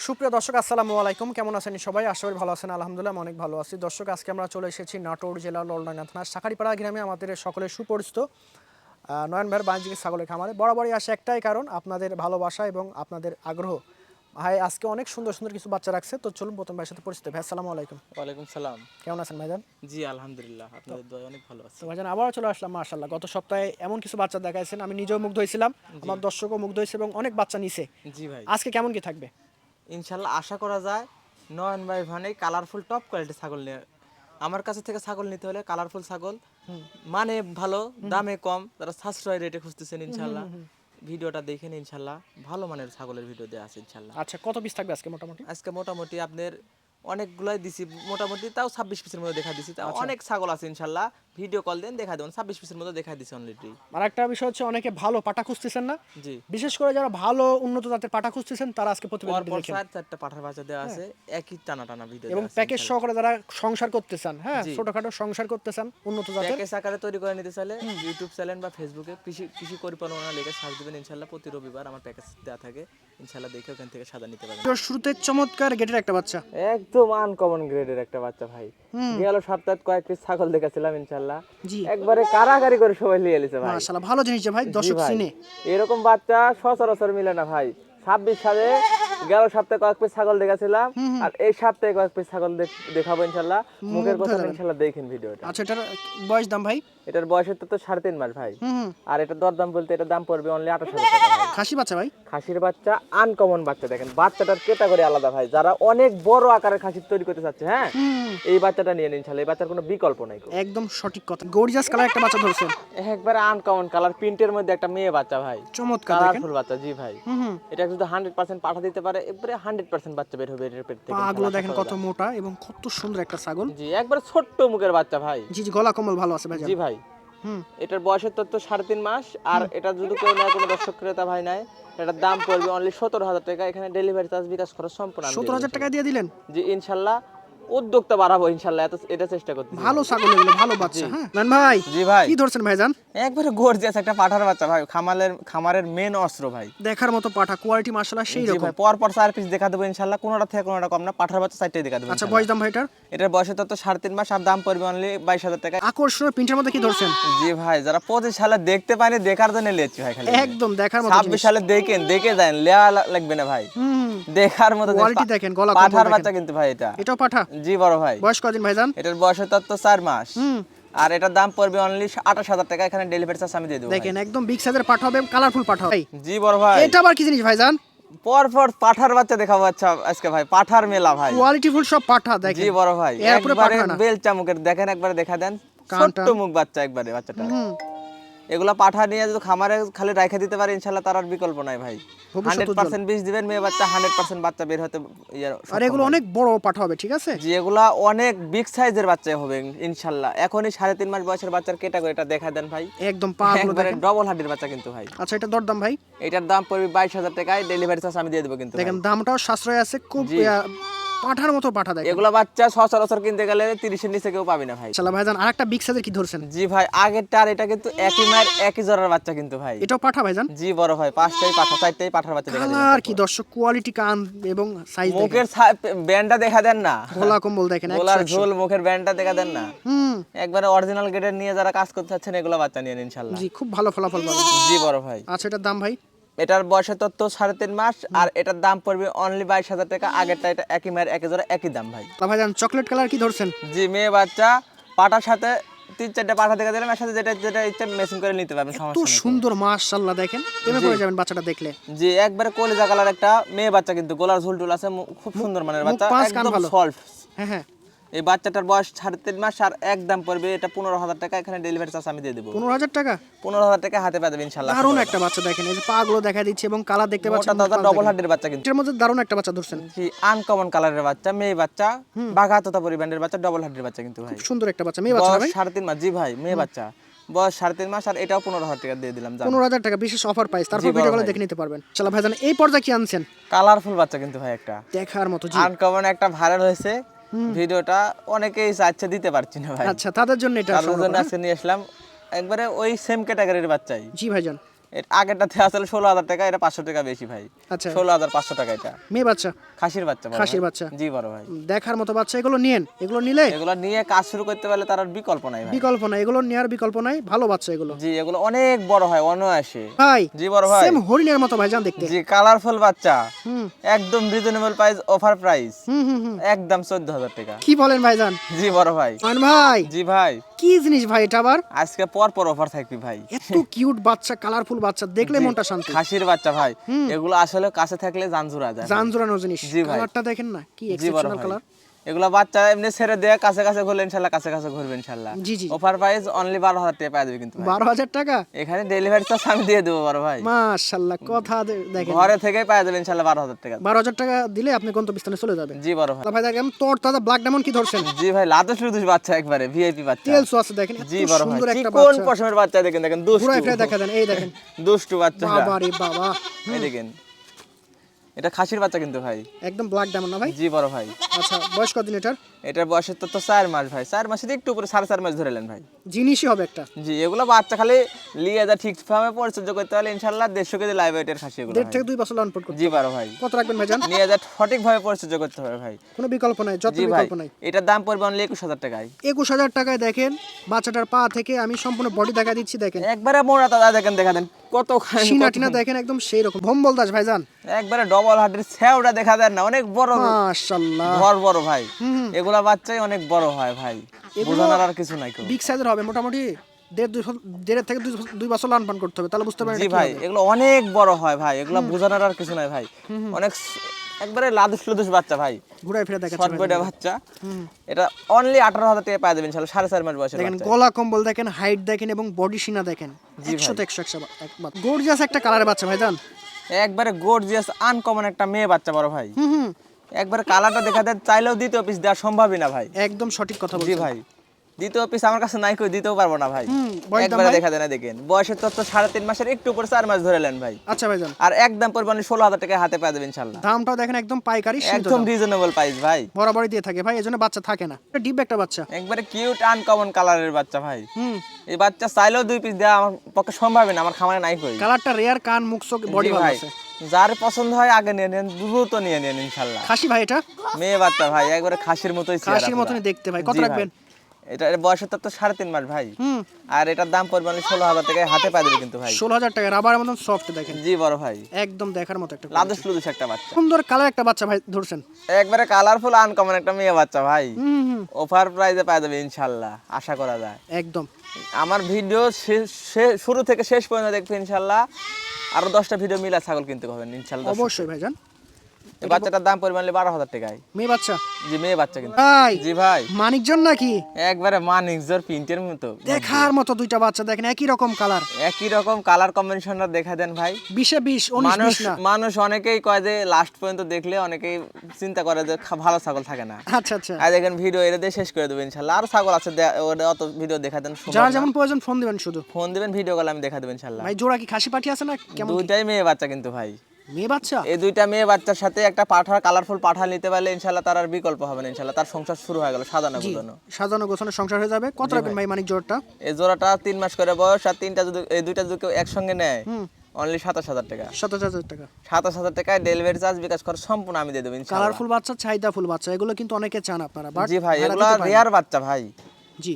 সুপ্রিয় দর্শক আসসালামু আলাইকুম, কেমন আছেন সবাই? আশা করি ভালো আছেন। আলহামদুলিল্লাহ আমি অনেক ভালো আছি। দর্শক, আজকে আমরা চলে এসেছি নাটোর জেলার ললডাঙ্গা থানার শাঁখারীপাড়া গ্রামে আমাদের সকলের সুপরিচিত নয়ন ভাইয়ের বাণিজ্যিক ছাগলের খামারে। বরাবরই আসে একটাই কারণ, আপনাদের ভালোবাসা এবং আপনাদের আগ্রহ। ভাই আজকে অনেক সুন্দর সুন্দর কিছু বাচ্চা রাখছে, তো চলুন প্রথম ভাইয়ের সাথে পরিচিত। ভাই আসসালামু আলাইকুম। ওয়ালাইকুম সালাম। কেমন আছেন ভাইজান? জি আলহামদুলিল্লাহ, আপনাদের দয়া অনেক ভালো আছে। তো ভাইজান আবারও চলে আসলাম মাশাআল্লাহ। গত সপ্তাহে এমন কিছু বাচ্চা দেখাইছেন, আমি নিজেও মুগ্ধ হয়েছিলাম, আমার দর্শকও মুগ্ধ হয়েছে এবং অনেক বাচ্চা নিছে। জি ভাই, আজকে কেমন কি থাকবে? ইনশাল্লাহ আশা করা যায় নয়ন ভাই ভানে কালারফুল টপ কোয়ালিটি ছাগল নিয়ে আমার কাছে থেকে ছাগল নিতে হলে কালারফুল ছাগল, মানে ভালো, দামে কম, তারা সাশ্রয় রেটে খুঁজতেছেন ইনশাল্লাহ। ভিডিওটা দেখেন, ইনশাল্লাহ ভালো মানের ছাগলের ভিডিও দেওয়া আছে ইনশাল্লাহ। আচ্ছা, কত পিস থাকবে আজকে মোটামুটি? আজকে মোটামুটি আপনার অনেকগুলাই দিছি, মোটামুটি তাও 26 পিসের মধ্যে দেখা দিছি। তাও অনেক ছাগল আছে ইনশাল্লাহ, ভিডিও কল দেন দেখা দেবেন, 26 পিসের মধ্যে দেখা দিছি অলরেডি। আর একটা বিষয় হচ্ছে, অনেকে ভালো পাঠা খুঁজতেছেন না, জি, বিশেষ করে যারা ভালো উন্নত জাতের পাঠা খুঁজতেছেন তারা আজকে প্রতিবেদনটি পরপর দেখেন। 4-4টা পাঠার বাচ্চা দেওয়া আছে, একই টানা টানা ভিডিও এবং দেওয়া আছে প্যাকেজ ইনশাল্লাহ। সহকারে যারা সংসার করতে চান, হ্যাঁ জি। ছোটখাটো সংসার করতে চান উন্নত জাতের, প্যাকেজ আকারে তৈরি করে নিতে চাইলে ইউটিউব চ্যানেল বা ফেসবুকে কৃষি কৃষি পরিকল্পনা লিখে সার্চ দিবেন, ইনশাল্লাহ প্রতি রবিবার আমার প্যাকেজ দেওয়া থাকে, ইনশাল্লাহ দেখে ওখান থেকে সাদা নিতে পারবেন। তো শুরুতে চমৎকার গেটের একটা বাচ্চা, একদম আনকমন গ্রেডের একটা বাচ্চা ভাই। গেল সপ্তাহে কয়েক পিস ছাগল দেখেছিলাম ইনশাল্লাহ, জি একবারে কারাকারি করে সবাই নিয়ে এলিছে ভাই। মাশাআল্লাহ, ভালো জিনিস যে ভাই, জি দর্শক ভাই, চিনে। এরকম বাচ্চা সচরাচর মিলে না ভাই। 26 সালে গেল সপ্তাহে কয়েক পিস ছাগল দেখেছিলাম, আর এই সপ্তাহে কয়েক পিস ছাগল দেখাবো ইনশাল্লাহ। মুখের কথা ইনশাল্লাহ দেখেন ভিডিওটা। আচ্ছা, এটার বয়স দাম ভাই? এটার বয়সের তো 3.5 মাস ভাই। হুম, আর এটা দরদাম বলতে এটা দাম পড়বে অনলি 28,000 টাকা ভাই। খাসি বাচ্চা ভাই? খাসির বাচ্চা, আনকমন বাচ্চা। দেখেন বাচ্চাটার ক্যাটাগরি আলাদা ভাই। যারা অনেক বড় আকারের খাসি তৈরি করতে চাচ্ছে, হ্যাঁ এই বাচ্চাটা নিয়ে নিন ইনশাল্লাহ। এই বাচ্চার কোনো বিকল্প নাই। একদম সঠিক কথা, গর্জিয়াস কালার একটা বাচ্চা ধরছেন, একবারে আনকমন কালার, প্রিন্টের মধ্যে একটা মেয়ে বাচ্চা ভাই, চমৎকার দেখেন। কালারফুল বাচ্চা। জি ভাই, এটা যদি 100% পাঠা দিতে পারে, একবারে 100% বাচ্চা বের হবে এর পেট থেকে। পাগুলো দেখেন কত মোটা এবং কত সুন্দর একটা ছাগল। জি, একবারে ছোট্ট মুখের বাচ্চা ভাই। জি জি, গলা কম্বল ভালো আছে ভাই। জি ভাই, এটার বয়সের তো 3.5 মাস। আর এটা যদি কেউ নেয়, কোনো দর্শক ক্রেতা ভাই নেয়, এটার দাম পড়বে অনলি 17,000 টাকা। এখানে ডেলিভারি চার্জ, বিকাশ খরচ সম্পূর্ণ 17,000 টাকা দিয়ে দিলেন? জি ইনশাল্লাহ, উদ্যোক্তা বাড়াবো ইনশাল্লাহ, এটা চেষ্টা করতেছি। ভালো ছাগল এগুলো, ভালো বাচ্চা। হ্যাঁ মান ভাই, জি ভাই, কি ধরছেন ভাইজান? একবারে গর্জিয়াস একটা পাঠার বাচ্চা ভাই, খামারের মেন অস্ত্র ভাই। দেখার মতো পাঠা, কোয়ালিটি মাশাআল্লাহ সেই জি রকম। ভাই, পর 4 পিস দেখা দেবো ইনশাল্লাহ, কোনোটা থেকে কোনোটা কম না। পাঠার বাচ্চা 4টাই দেখা দেবো আচ্ছা, ইনশাল্লাহ। বয়স দাম ভাই এটার? এটার বয়সের তো 3.5 মাস, আর দাম পড়বে অনলি 22,000 টাকা। আকর্ষণীয় প্রিন্টের মধ্যে কি ধরছেন? জি ভাই, যারা 25 সালে দেখতে পায়নি, দেখার জন্য লিয়েছি ভাই। খালি একদম দেখার মতো 26 সালে দেখে যান, লেয়া লাগবে না ভাই, দেখার মতো কোয়ালিটি দেখেন, গলা কম্বল পাঠার দেখেন। বাচ্চা কিন্তু ভাই এটা। এটাও পাঠা? জি বড় ভাই। বয়স কদিন ভাইজান? এটার বয়সের তো 4 মাস, আর এটার দাম পড়বে অনলি 28,000 টাকা। এখানে ডেলিভারি চার্জ আমি দিয়ে দেবো। দেখেন একদম বিগ সাইজের পাঠা হবে, কালারফুল পাঠা হবে। জি বড় ভাই, এটা আবার কি জিনিস ভাইজান? পর পাঠার বাচ্চা দেখাবো আচ্ছা আজকে ভাই, পাঠার মেলা ভাই। কোয়ালিটি ফুল সব পাঠা দেখেন। জি বড় ভাই, এরপরে একবারে পাঠা না। বেলচা মুখের দেখেন, একবারে দেখা দেন, কানটা। ছোট্ট মুখ বাচ্চা একবারে বাচ্চাটা। এগুলা পাঠা নিয়ে যদি খামারে খালি রাখা দিতে পারে, ইনশাল্লাহ তার আর বিকল্প নাই ভাই। ভবিষ্যৎ 100% বীজ দিবেন, মেয়ে বাচ্চা 100% বাচ্চা বের হতে আর এগুলো অনেক বড় পাঠা হবে, ঠিক আছে? জি, এগুলা অনেক বিগ সাইজের বাচ্চা হবে ইনশাল্লাহ। এখনই 3.5 মাস বয়সের বাচ্চার ক্যাটাগরি এটা দেখা দেন ভাই, একদম পাগুলো একবারে দেখেন। ডবল হাড্ডির বাচ্চা কিন্তু ভাই। আচ্ছা, এটা দরদাম ভাই? এটার দাম পড়বে 22,000 টাকায়, ডেলিভারি চার্জ আমি দিয়ে দেবো কিন্তু ভাই। দেখেন দামটাও সাশ্রয় আছে, খুব জি। পাঠার মতো পাঠা দেখেন। এগুলা বাচ্চা সচরাচর কিনতে গেলে 30-এর নিচে কেউ পাবি না ভাই। চলা ভাইজান, আরেকটা বিগ সাইজের কি ধরছেন? জি ভাই, আগেরটা আর এটা কিন্তু একই মায়ের একই জোড়ার বাচ্চা কিন্তু ভাই। এটাও পাঠা ভাইজান? জি বড় ভাই, 5টাই পাঠা, 4টাই পাঠার বাচ্চা দেখা দিবেন। কালার কি দর্শক, কোয়ালিটি, কান এবং সাইজ দেখেন, মুখের ব্যান্ডটা দেখা দেন না, গলা কম্বল দেখেন, গোলার ঝোল, মুখের ব্যান্ডটা দেখা দেন না। হুম একবারে অরিজিনাল গ্রেডের নিয়ে যারা কাজ করতে চাচ্ছেন, এগুলো বাচ্চা নিয়ে নিন ইনশাল্লাহ। জি, খুব ভালো ফলাফল পাবেন। জি বড় ভাই, আচ্ছা, এটার দাম ভাই? এটার বয়সের তত্ত্ব 3.5 মাস, আর এটার দাম পড়বে অনলি 22,000 টাকা। আগেরটা এটা একই মায়ের একই জোড়া একই দাম ভাই। তা ভাইজান, চকলেট কালার কি ধরছেন? জি, মেয়ে বাচ্চা, পাটার সাথে 3-4টা পাঠা দেখা দিলাম, এর সাথে যেটা ইচ্ছা মেশিন করে নিতে পারবেন, তো সমস্যা নেই। সুন্দর মাশাআল্লাহ, দেখেন প্রেমে পড়ে যাবেন বাচ্চাটা দেখলে। জি, একবারে কলিজা কালার একটা মেয়ে বাচ্চা, কিন্তু গোলার ঝুল টুল আছে, খুব সুন্দর মানের মুখ, বাচ্চা, পাঁচ, কান একদম ভালো। সল্ট। হ্যাঁ হ্যাঁ, এই বাচ্চাটার বয়স 3.5 মাস, আর একদম পড়বে এটা 15,000 টাকা। এখানে ডেলিভারি চার্জ আমি দিয়ে দেবো। 15,000 টাকা? 15,000 টাকা হাতে পাবে ইনশাল্লাহ। দারুণ একটা বাচ্চা দেখেন, এই যে পাগুলো দেখা দিচ্ছে এবং কালার দেখতে মোটা পাচ্ছেন। দাদা ডবল হাড্ডির বাচ্চা কিন্তু। এটার মধ্যে দারুণ একটা বাচ্চা ধরছেন। জি, আনকমন কালারের বাচ্চা, মেয়ে বাচ্চা, বাঘা তোতা পরিবারের বাচ্চা, ডবল হাড্ডির বাচ্চা কিন্তু ভাই। খুব সুন্দর একটা বাচ্চা, মেয়ে বাচ্চা না ভাই? 3.5 মাস। জি ভাই, মেয়ে বাচ্চা, বয়স 3.5 মাস, আর এটাও 15,000 টাকা দিয়ে দিলাম। 15,000 টাকা বিশেষ অফার প্রাইস, তারপর ভিডিও কলে দেখে নিতে পারবেন। চলো ভাইজান, এই পর্যায়ে কি আনছেন? কালারফুল বাচ্চা কিন্তু ভাই, একটা দেখার মতো। জি, আনকমন একটা ভাইরাল হয়েছে ভিডিওটা, অনেকেই চাচ্ছে, দিতে পারছি না ভাই। আচ্ছা, তাদের জন্য এটা তার জন্য আজকে নিয়ে আসলাম একবারে ওই সেম ক্যাটাগরির বাচ্চাই। জি ভাইজান, আগেরটাতে আসলে 16,000 টাকা, এটা 500 টাকা বেশি ভাই। আচ্ছা 16,500 টাকা এটা। মেয়ে বাচ্চা, খাসির বাচ্চা বড় খাসির ভাই। বাচ্চা। জি বড় ভাই। দেখার মতো বাচ্চা, এগুলো নিয়েন, এগুলো নিলে এগুলো নিয়ে কাজ শুরু করতে পারলে তার আর বিকল্প নাই ভাই। বিকল্প নাই, এগুলো নেওয়ার বিকল্প নাই, ভালো বাচ্চা এগুলো। জি এগুলো অনেক বড় হয়, অনায়াসে। ভাই জি বড় ভাই। সেম হরিণের মতো ভাইজান দেখতে। জি কালারফুল বাচ্চা, হুম একদম রিজনেবল প্রাইস, অফার প্রাইস, হুম হুম হুম। একদম 14,000 টাকা। কি বলেন ভাইজান? জি বড় ভাই। নয়ন ভাই জি ভাই, কি জিনিস ভাই এটা আবার? আজকে পর অফার থাকবি ভাই। এত কিউট বাচ্চা, কালারফুল বাচ্চা, দেখলে মনটা শান্তি। খাসির বাচ্চা ভাই, এগুলো আসলে কাছে থাকলে জান জুড়া যায়। জান জোড়ানো জিনিস। জি ভাই। কালারটা দেখেন না কি জি বড় এক্সেপশনাল ভাই। কালার। এগুলা বাচ্চা এমনি ছেড়ে দিয়ে কাছে কাছে ঘুরলে ইনশাল্লাহ কাছে কাছে ঘুরবে ইনশাল্লাহ। জি জি। অফার প্রাইস অনলি 12,000 টাকা পাওয়া যাবে কিন্তু ভাই। 12,000 টাকা? এখানে ডেলিভারি চার্জ আমি দিয়ে দেবো বড় ভাই। মাশাআল্লাহ, কথা দেখেন। ঘরে থেকেই পাওয়া যাবে ইনশাল্লাহ 12,000 টাকা। 12,000 টাকা দিলে আপনি গন্তব্যস্থানে চলে যাবেন। জি বড় ভাই। ভাই দেখেন তোর দাদা ব্ল্যাক ডায়মন্ড কি ধরছেন? জি ভাই, লাদুস লুদুস বাচ্চা একবারে ভিআইপি বাচ্চা। তেল সোয়াস দেখেন, জি এত বড় ভাই। সুন্দর কি একটা কোন বাচ্চা। পশমের বাচ্চা দেখেন, দেখেন দুষ্টু। ঘুরায় ফিরে দেখা দেন, এই দেখেন দুষ্টু বাচ্চা। বাবা রে বাবা। এই দেখেন, এটা খাসির বাচ্চা কিন্তু ভাই। একদম ব্ল্যাক ডায়মন্ড না ভাই? জি বড় ভাই। আচ্ছা বয়স কতদিন এটার? এটার বয়সের তো 4 মাস ভাই। 4 মাসের একটু উপরে, 4.5 মাস ধরে নেন ভাই। জিনিসই হবে একটা। জি এগুলো বাচ্চা খালি লিয়ে যা ঠিক ভাবে পরিচর্যা করতে পারলে ইনশাআল্লাহ 150 কেজি লাইভ ওয়েটের খাসি এগুলো 1.5 ভাই। থেকে 2 বছর লালন পালন করতে। জি বড় ভাই। কত রাখবেন ভাইজান? নিয়ে যা সঠিক ভাবে পরিচর্যা করতে হবে ভাই। কোনো বিকল্প নাই, যত জি ভাই, বিকল্প নাই। এটার দাম পড়বে অনলি 21,000 টাকায়। 21,000 টাকায় দেখেন বাচ্চাটার পা থেকে আমি সম্পূর্ণ বডি দেখা দিচ্ছি, দেখেন একবারে মোটা তাজা দেখেন, দেখা দেন কত সিনা টিনা দেখেন একদম সেই রকম ভম্বল দাস ভাইজান। একবারে ডবল হার্টের ছ্যাওটা দেখা দেন না, অনেক বড় মাশাআল্লাহ, ঘর বড় ভাই। এগুলা বাচ্চাই অনেক বড় হয় ভাই, বোঝানোর আর কিছু নাই। বিগ সাইজের হবে মোটামুটি 1.5 থেকে 2 বছর লালন পালন করতে হবে, তাহলে বুঝতে পারবেন জি ভাই, এগুলো অনেক বড় হয় ভাই, এগুলো বোঝানোর আর কিছু নাই ভাই। অনেক একবারে লাদুস লুদুস বাচ্চা ভাই, ঘুরাই ফিরে দেখাচ্ছি শর্ট বডির বাচ্চা। এটা অনলি 18,000 টাকা পাওয়া যাবে ইনশাআল্লাহ, 4.5 মাস বয়সের দেখেন, বাচ্চা। গলা কম্বল দেখেন, হাইট দেখেন এবং বডি সিনা দেখেন, 100 তে 100 গর্জিয়াস একটা কালারের বাচ্চা ভাইজান। একবারে গর্জিয়াস আনকমন একটা মেয়ে বাচ্চা বড় ভাই। হুম একবারে কালারটা দেখা দেন, চাইলেও দ্বিতীয় পিস দেওয়া সম্ভবই না ভাই। একদম সঠিক কথা জি বলছেন ভাই, দ্বিতীয় পিস আমার কাছে নাই, কই দিতেও পারবো না ভাই। বয়স দাম একবারে ভাই? দেখা দেন, দেখেন বয়সের তথ্য 3.5 মাসের একটু উপরে 4 মাস ধরে নেন ভাই। আচ্ছা ভাইজান, আর একদম পরিমাণে 16,000 টাকা হাতে পাওয়া যাবে ইনশাআল্লাহ। দামটাও দেখেন একদম পাইকারি সীমিত একদম দাম। রিজনেবল প্রাইস ভাই। বরাবরই দিয়ে থাকে ভাই, এজন্য বাচ্চা থাকে না। এটা ডিপ একটা বাচ্চা। একবারে কিউট আনকমন কালারের বাচ্চা ভাই। হুম এই বাচ্চা চাইলেও 2 পিস দেওয়া আমার পক্ষে সম্ভবই না, আমার খামারে নাই কই। কালারটা রেয়ার, কান মুখ চোখ বডি জি ভালো ভাই, আছে। যার পছন্দ হয় আগে নিয়ে নেন, দ্রুত নিয়ে নেন ইনশাআল্লাহ। খাসি ভাই এটা? মেয়ে বাচ্চা ভাই, একবারে খাসির মতোই চেহারা। খাসির মতনই দেখতে ভাই। কত জি ভাই। রাখবেন? এটা এর বয়সের তো 3.5 মাস ভাই। হুম আর এটার দাম পড়বে অনলি 16,000 টাকায় হাতে পাওয়া যাবে কিন্তু ভাই। 16,000 টাকা, রাবারের মতন সফট দেখেন, জি বড় ভাই, একদম দেখার মতো একটা লাদুস লুদুস একটা বাচ্চা। সুন্দর কালার একটা বাচ্চা ভাই ধরছেন। একবারে কালারফুল আনকমন একটা মেয়ে বাচ্চা ভাই। হুম অফার প্রাইসে পাওয়া যাবে ইনশাআল্লাহ, আশা করা যায়। একদম। আমার ভিডিও শুরু থেকে শেষ পর্যন্ত দেখবে ইনশাআল্লাহ। আরো 10টা ভিডিও মিলা ছাগল কিনতে পারবেন ইনশাআল্লাহ। অবশ্যই ভাইজান। এই বাচ্চাটার দাম পড়বে অনলি 12,000 টাকায়। মেয়ে বাচ্চা? জি মেয়ে বাচ্চা কিন্তু। ভাই জি ভাই, মানিকজন নাকি? একবারে মানিকজোর প্রিন্টের মতো দেখার মতো দুইটা বাচ্চা দেখেন, একই রকম কালার, একই রকম কালার কম্বিনেশনটা দেখা দেন ভাই। 20 20 19 মানুষ 20 না। মানুষ অনেকেই কয় যে লাস্ট পর্যন্ত দেখলে অনেকেই চিন্তা করে যে ভালো ছাগল থাকে না। আচ্ছা আচ্ছা, আর দেখেন ভিডিও এটা দিয়ে শেষ করে দেবো ইনশাল্লাহ। আর ছাগল আছে, ওটা অত ভিডিও দেখা দেন সম্ভব যার না। যেমন প্রয়োজন ফোন দিবেন শুধু। ফোন দিবেন, ভিডিও কল আমি দেখা দেবো ইনশাল্লাহ। ভাই জোড়া কি খাসি পাঠি আছে না কেমন? দুইটাই মেয়ে বাচ্চা কিন্তু ভাই। মেয়ে বাচ্চা? এই দুইটা মেয়ে বাচ্চার সাথে একটা পাঠা, কালারফুল পাঠা নিতে পারলে ইনশাল্লাহ তার আর বিকল্প হবে না ইনশাল্লাহ। তার সংসার শুরু হয়ে গেল সাজানো জি, গুজানো। সাজানো গোছানো সংসার হয়ে যাবে। কত রাখবেন ভাই মানিক জোড়াটা? এই জোড়াটা 3 মাস করে বয়স, আর তিনটা যদি এই দুইটা যদি কেউ একসঙ্গে নেয় অনলি 27,000 টাকা। 27,000 টাকা। 27,000 টাকায় ডেলিভারি চার্জ বিকাশ খরচ সম্পূর্ণ আমি দিয়ে দেবো ইনশাআল্লাহ। কালারফুল বাচ্চা, চাহিদা ফুল বাচ্চা, এগুলো কিন্তু অনেকে চান আপনারা, বাট জি ভাই, এগুলো রেয়ার বাচ্চা ভাই। জি